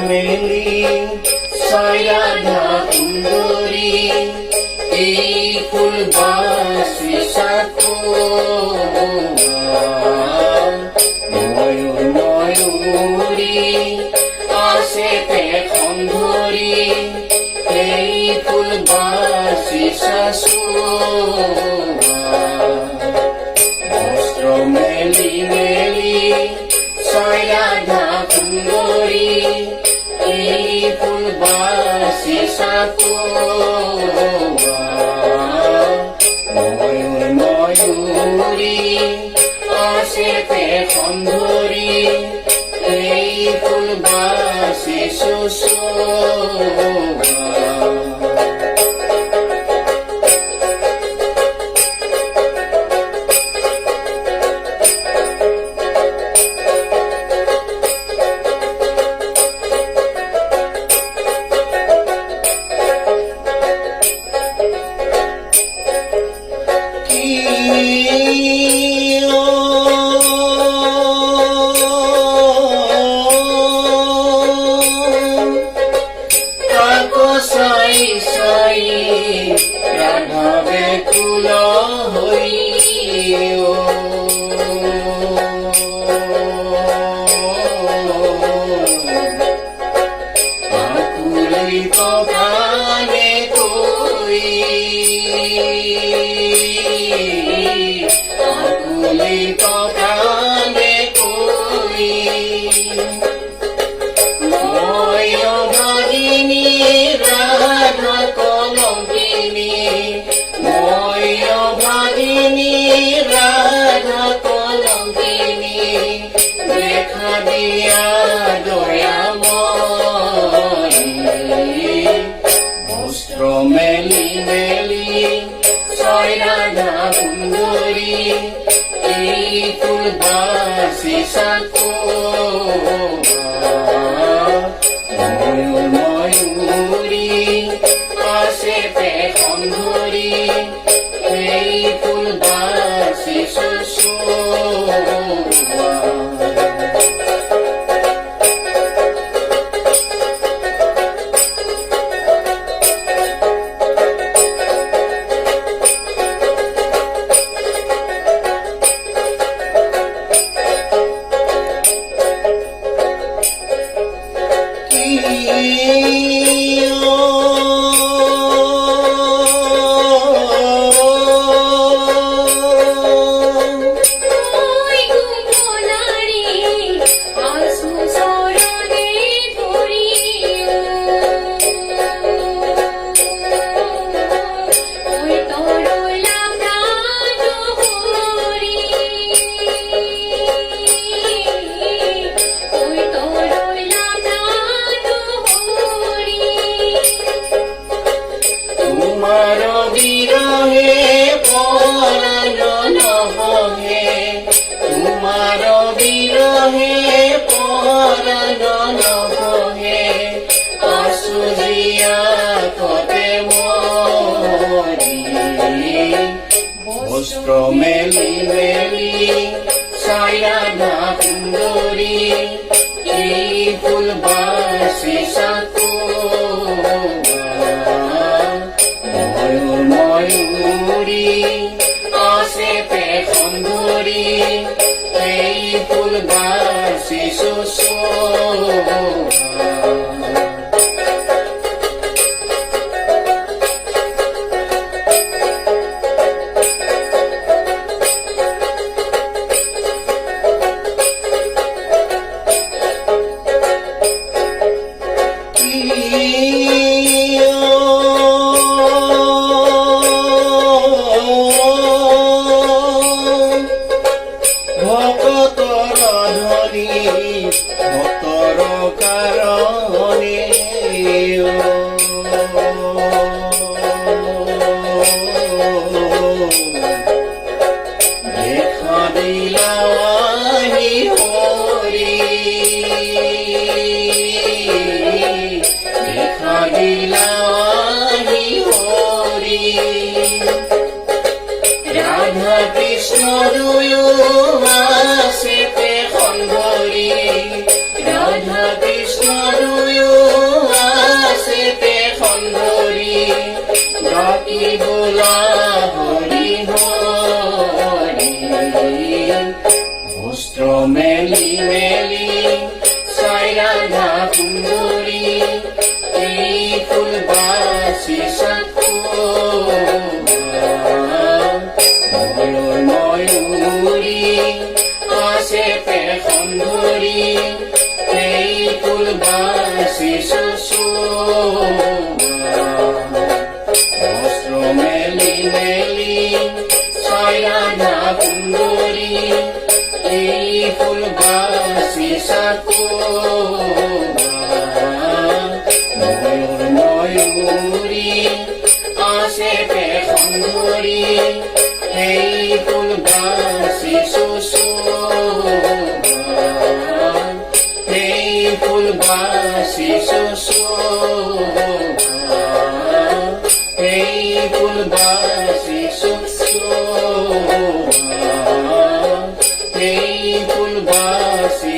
মেলি চাই ৰাধা সুন্দৰী এই ফুল বাচি চাকো ময়ূৰী আছে পেখন ধৰি এই ফুল বাচি চাচো বস্ত্ৰ মেলি মেলি চাই ৰাধা সুন্দৰী এই ফুল বাচি চাকো ময়ূৰী আছে পেখন ধৰি এই ফুল বাচি ৰাধা বেকুল হৈ আকুলিত প্ৰাণে কৈ আকুলিত প্ৰাণে কৈ মই অভাগিনী ৰাধা কলঙ্কিনী মই অভাগিনী ৰাধা কলঙ্কিনী দেখা দিয়া দয়াময়ী বস্ত্ৰ মেলি মেলি চাই ৰাধা সুন্দৰী এই ফুল বাচি চাকো ময়ূৰী আছে পেখন ধৰি এই ফুল বাচি তোমাৰ বিৰহে পৰাণ নহহে তোমাৰ বিৰহে পৰাণ নহহে আছো জিয়া কতে মৰি বস্ত্ৰ মেলি মেলি চাই ৰাধা সুন্দৰী এই ফুল বাচি চাকো ময়ূৰী আছে পেখন ধৰি এই ফুল বাচি ভক্তৰ কাৰণে দেখা দিলা হৰি দেখা দিলা হৰি ৰাধা কৃষ্ণ দুয়ো আছে পেখন ধৰি ৰাধা কৃষ্ণ দুয়ো বোলা হৰি হৰি বস্ত্ৰ মেলি মেলি চাই ৰাধা সুন্দৰী এই ফুল বাচি ময়ূৰী আছে পেখন ধৰি এই ফুল বাচি বস্ত্ৰ মেলি মেলি চাই ৰাধা সুন্দৰী এই ফুল বাচি ময়ূৰী আছে পেখন ধৰি এই ফুল বাচি এই ফুল বাচি এই ফুল বাচি এই ফুল বাচি